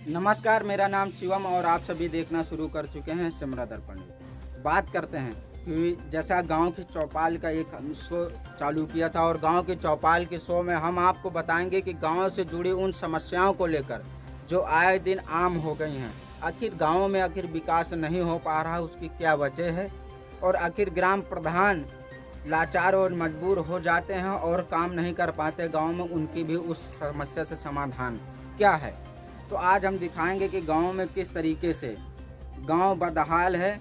नमस्कार, मेरा नाम शिवम और आप सभी देखना शुरू कर चुके हैं सिमरा दर्पण। बात करते हैं कि जैसा गांव के चौपाल का एक शो चालू किया था और गांव के चौपाल के शो में हम आपको बताएंगे कि गांव से जुड़ी उन समस्याओं को लेकर जो आए दिन आम हो गई हैं। आखिर गाँव में आखिर विकास नहीं हो पा रहा, उसकी क्या वजह है और आखिर ग्राम प्रधान लाचार और मजबूर हो जाते हैं और काम नहीं कर पाते गांव में, उनकी भी उस समस्या से समाधान क्या है। तो आज हम दिखाएंगे कि गांव में किस तरीके से गांव बदहाल है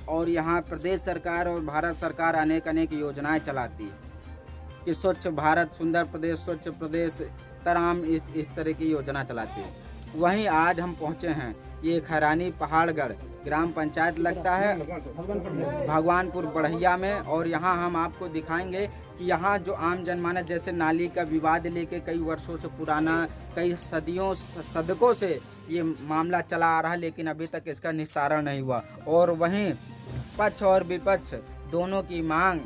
और यहाँ प्रदेश सरकार और भारत सरकार अनेक योजनाएं चलाती है कि स्वच्छ भारत, सुंदर प्रदेश, स्वच्छ प्रदेश, तमाम इस तरह की योजना चलाती है। वहीं आज हम पहुँचे हैं ये खैरानी पहाड़गढ़ ग्राम पंचायत लगता है भगवानपुर बढ़िया में, और यहाँ हम आपको दिखाएंगे कि यहाँ जो आम जनमानस जैसे नाली का विवाद लेके कई वर्षों से पुराना, कई सदकों से ये मामला चला आ रहा है, लेकिन अभी तक इसका निस्तारण नहीं हुआ। और वहीं पक्ष और विपक्ष दोनों की मांग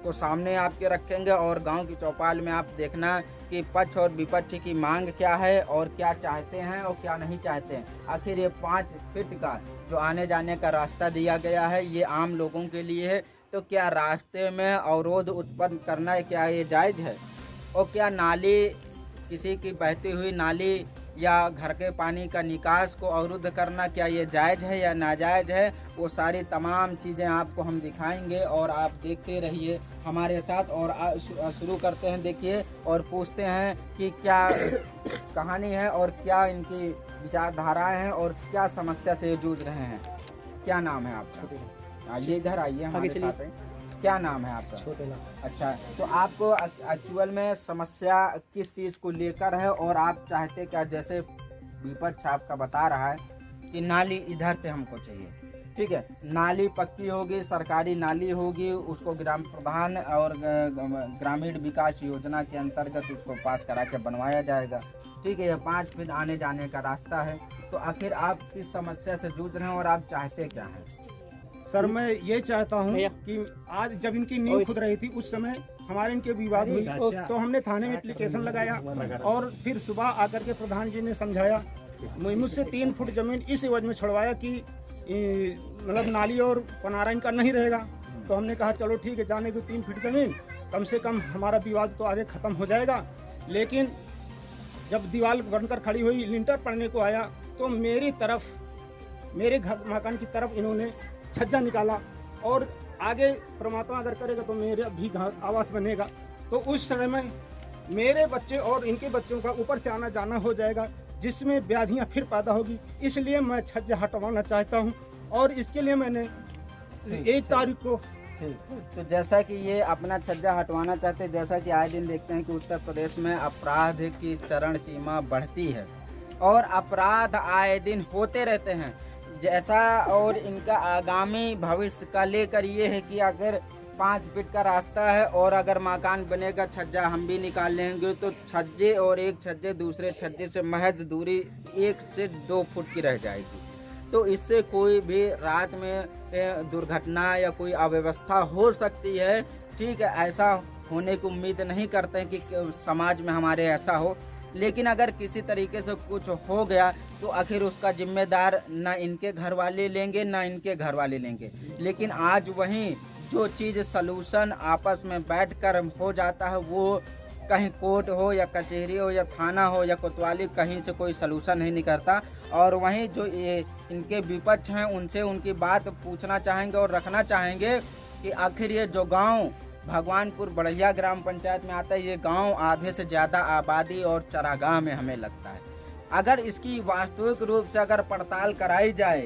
को सामने आपके रखेंगे और गांव की चौपाल में आप देखना कि पक्ष और विपक्ष की मांग क्या है और क्या चाहते हैं और क्या नहीं चाहते हैं। आखिर ये 5 फीट का जो आने जाने का रास्ता दिया गया है ये आम लोगों के लिए है, तो क्या रास्ते में अवरोध उत्पन्न करना क्या ये जायज़ है? और क्या नाली, किसी की बहती हुई नाली या घर के पानी का निकास को अवरुद्ध करना क्या ये जायज़ है या नाजायज़ है? वो सारी तमाम चीज़ें आपको हम दिखाएंगे और आप देखते रहिए हमारे साथ। और शुरू करते हैं, देखिए और पूछते हैं कि क्या कहानी है और क्या इनकी विचारधाराएं हैं और क्या समस्या से जूझ रहे हैं। क्या नाम है आपका? आइए इधर आइए हमारे साथ हैं। क्या नाम है आपका? छोटेला। अच्छा, तो आपको एक्चुअल में समस्या किस चीज़ को लेकर है और आप चाहते क्या? जैसे विपक्ष आपका बता रहा है कि नाली इधर से हमको चाहिए, ठीक है, नाली पक्की होगी, सरकारी नाली होगी, उसको ग्राम प्रधान और ग्रामीण विकास योजना के अंतर्गत उसको पास करा के बनवाया जाएगा, ठीक है। यह 5 फीट आने जाने का रास्ता है। तो आखिर आप किस समस्या से जूझ रहे हैं और आप चाहते क्या हैं? सर, मैं ये चाहता हूँ कि आज जब इनकी नींव खुद रही थी उस समय हमारे इनके विवाद हुई, तो हमने थाने में एप्लीकेशन लगाया और फिर सुबह आकर के प्रधान जी ने समझाया, मुझसे 3 फुट जमीन इस एवज में छुड़वाया कि मतलब नाली और पनारा इनका नहीं रहेगा। तो हमने कहा चलो ठीक है, जाने दो 3 फीट जमीन, कम से कम हमारा विवाद तो आगे खत्म हो जाएगा। लेकिन जब दीवार बनकर खड़ी हुई, लिंटर पड़ने को आया, तो मेरी तरफ, मेरे घर मकान की तरफ इन्होंने छज्जा निकाला और आगे परमात्मा अगर करेगा तो मेरे भी आवास बनेगा। तो उस समय में मेरे बच्चे और इनके बच्चों का ऊपर से आना जाना हो जाएगा, जिसमें व्याधियां फिर पैदा होगी। इसलिए मैं छज्जा हटवाना चाहता हूं और इसके लिए मैंने 1 तारीख को तो जैसा कि ये अपना छज्जा हटवाना चाहते हैं, जैसा कि आए दिन देखते हैं कि उत्तर प्रदेश में अपराध की चरण सीमा बढ़ती है और अपराध आए दिन होते रहते हैं जैसा, और इनका आगामी भविष्य का लेकर ये है कि अगर 5 फीट का रास्ता है और अगर मकान बनेगा, छज्जा हम भी निकाल लेंगे, तो छज्जे और एक छज्जे दूसरे छज्जे से महज दूरी 1 से 2 फुट की रह जाएगी। तो इससे कोई भी रात में दुर्घटना या कोई अव्यवस्था हो सकती है, ठीक है। ऐसा होने की उम्मीद नहीं करते हैं कि समाज में हमारे ऐसा हो, लेकिन अगर किसी तरीके से कुछ हो गया तो आखिर उसका जिम्मेदार न इनके घर वाले लेंगे न इनके घर वाले लेंगे। लेकिन आज वहीं जो चीज़ सलूशन आपस में बैठकर हो जाता है, वो कहीं कोर्ट हो या कचहरी हो या थाना हो या कोतवाली, कहीं से कोई सलूशन नहीं निकलता। और वहीं जो ये इनके विपक्ष हैं उनसे उनकी बात पूछना चाहेंगे और रखना चाहेंगे कि आखिर ये जो गांव भगवानपुर बढ़िया ग्राम पंचायत में आता है, ये गांव आधे से ज़्यादा आबादी और चरागाह में हमें लगता है। अगर इसकी वास्तविक रूप से अगर पड़ताल कराई जाए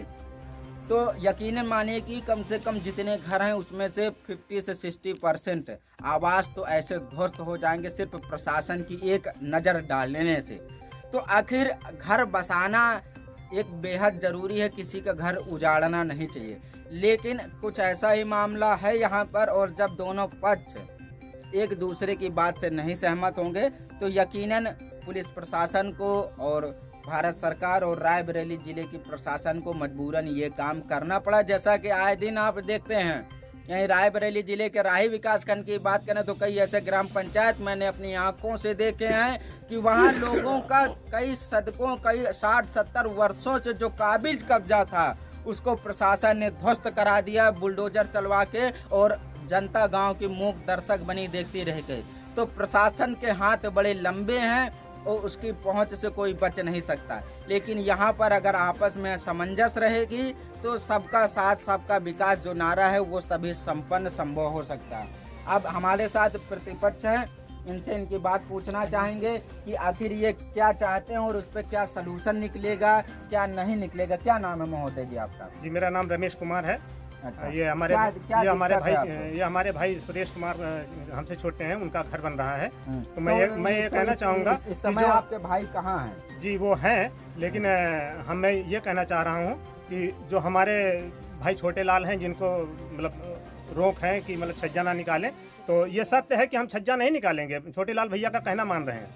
तो यकीनन मानिए कि कम से कम जितने घर हैं उसमें से 50 से 60% आवास तो ऐसे ध्वस्त हो जाएंगे सिर्फ प्रशासन की एक नज़र डालने से। तो आखिर घर बसाना एक बेहद ज़रूरी है, किसी का घर उजाड़ना नहीं चाहिए। लेकिन कुछ ऐसा ही मामला है यहाँ पर, और जब दोनों पक्ष एक दूसरे की बात से नहीं सहमत होंगे तो यकीनन पुलिस प्रशासन को और भारत सरकार और रायबरेली जिले की प्रशासन को मजबूरन ये काम करना पड़ा। जैसा कि आए दिन आप देखते हैं यहीं रायबरेली जिले के राही विकासखंड की बात करें तो कई ऐसे ग्राम पंचायत मैंने अपनी आंखों से देखे हैं कि वहां लोगों का कई 60-70 वर्षों से जो काबिज कब्जा था उसको प्रशासन ने ध्वस्त करा दिया बुलडोजर चलवा के, और जनता गांव की मूक दर्शक बनी देखती रह गई। तो प्रशासन के हाथ बड़े लंबे हैं और उसकी पहुंच से कोई बच नहीं सकता। लेकिन यहाँ पर अगर आपस में समंजस रहेगी तो सबका साथ सबका विकास जो नारा है वो सभी संपन्न संभव हो सकता है। अब हमारे साथ प्रतिपक्ष है, इनसे इनकी बात पूछना चाहेंगे कि आखिर ये क्या चाहते हैं और उस पर क्या सलूशन निकलेगा, क्या नहीं निकलेगा। क्या नाम है महोदय जी आपका? जी, मेरा नाम रमेश कुमार है। अच्छा, ये हमारे भाई सुरेश कुमार हमसे छोटे हैं, उनका घर बन रहा है। तो मैं ये कहना चाहूँगा इस समय आपके भाई कहाँ हैं? जी वो हैं, लेकिन मैं ये कहना चाह रहा हूँ कि जो हमारे भाई छोटे लाल हैं, जिनको मतलब रोक है कि मतलब छज्जा ना निकालें, तो ये सत्य है कि हम छज्जा नहीं निकालेंगे, छोटे लाल भैया का कहना मान रहे हैं।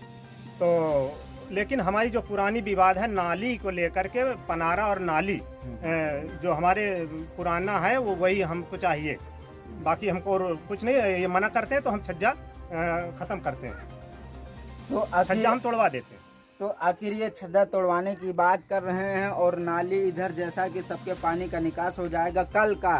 तो लेकिन हमारी जो पुरानी विवाद है नाली को लेकर के, पनारा और नाली जो हमारे पुराना है वो वही हमको चाहिए, बाकी हमको और कुछ नहीं। ये मना करते हैं तो हम छज्जा खत्म करते हैं, तो छज्जा हम तोड़वा देते हैं। तो आखिर ये छज्जा तोड़वाने की बात कर रहे हैं और नाली इधर जैसा कि सबके पानी का निकास हो जाएगा, कल का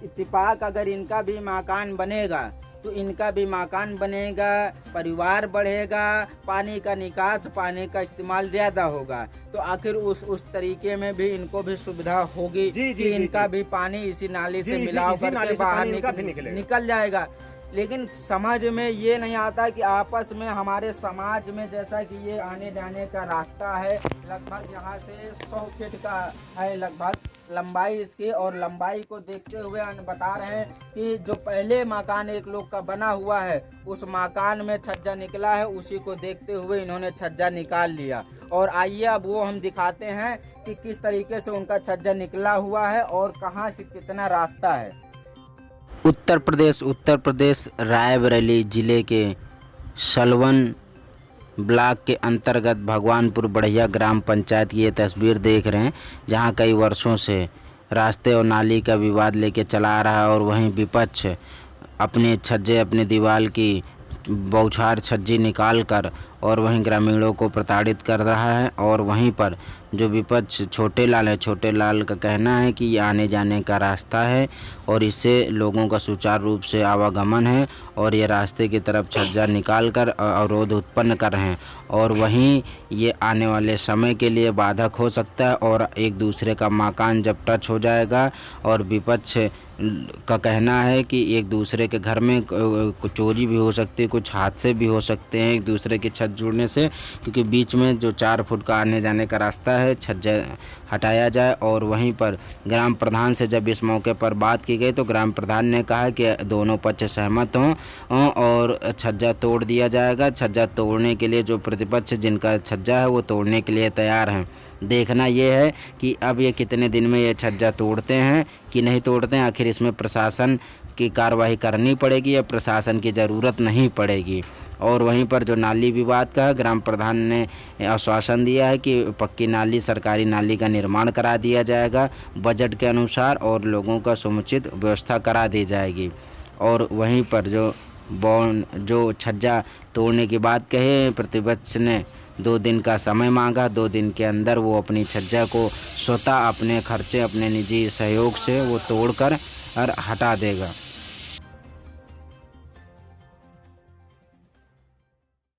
इत्तेफाक अगर इनका भी मकान बनेगा तो इनका भी मकान बनेगा, परिवार बढ़ेगा, पानी का निकास, पानी का इस्तेमाल ज्यादा होगा। तो आखिर उस तरीके में भी इनको भी सुविधा होगी कि इनका भी पानी इसी नाली से मिलाव करके बाहर निकल जाएगा। लेकिन समझ में ये नहीं आता कि आपस में हमारे समाज में जैसा कि ये आने जाने का रास्ता है, लगभग यहाँ से 100 फीट का है लगभग लंबाई इसकी, और लंबाई को देखते हुए बता रहे हैं कि जो पहले मकान एक लोग का बना हुआ है उस मकान में छज्जा निकला है, उसी को देखते हुए इन्होंने छज्जा निकाल लिया। और आइए अब वो हम दिखाते हैं कि किस तरीके से उनका छज्जा निकला हुआ है और कहाँ से कितना रास्ता है। उत्तर प्रदेश रायबरेली जिले के सलवन ब्लॉक के अंतर्गत भगवानपुर बढ़िया ग्राम पंचायत की ये तस्वीर देख रहे हैं, जहां कई वर्षों से रास्ते और नाली का विवाद लेके चला आ रहा है, और वहीं विपक्ष अपने छज्जे, अपने दीवार की बौछार छज्जी निकाल कर और वहीं ग्रामीणों को प्रताड़ित कर रहा है। और वहीं पर जो विपक्ष छोटे लाल है, छोटे लाल का कहना है कि ये आने जाने का रास्ता है और इससे लोगों का सुचारू रूप से आवागमन है, और ये रास्ते की तरफ छज्जा निकाल कर अवरोध उत्पन्न कर रहे हैं, और वहीं ये आने वाले समय के लिए बाधक हो सकता है। और एक दूसरे का मकान जब टच हो जाएगा, और विपक्ष का कहना है कि एक दूसरे के घर में चोरी भी हो सकती है, कुछ हादसे भी हो सकते हैं एक दूसरे की छत जुड़ने से, क्योंकि बीच में जो 4 फुट का आने जाने का रास्ता है छज्जा हटाया जाए। और वहीं पर ग्राम प्रधान से जब इस मौके पर बात की गई तो ग्राम प्रधान ने कहा कि दोनों पक्ष सहमत हों और छज्जा तोड़ दिया जाएगा। छज्जा तोड़ने के लिए जो प्रतिपक्ष जिनका छज्जा है वो तोड़ने के लिए तैयार हैं। देखना ये है कि अब ये कितने दिन में ये छज्जा तोड़ते हैं कि नहीं तोड़ते हैं। आखिर इसमें प्रशासन की कार्रवाई करनी पड़ेगी या प्रशासन की ज़रूरत नहीं पड़ेगी। और वहीं पर जो नाली विवाद का है, ग्राम प्रधान ने आश्वासन दिया है कि पक्की नाली, सरकारी नाली का निर्माण करा दिया जाएगा बजट के अनुसार, और लोगों का समुचित व्यवस्था करा दी जाएगी। और वहीं पर जो छज्जा तोड़ने की बात कही, प्रतिपक्ष ने 2 दिन का समय मांगा। 2 दिन के अंदर वो अपनी छज्जा को स्वतः अपने खर्चे, अपने निजी सहयोग से वो तोड़कर और हटा देगा।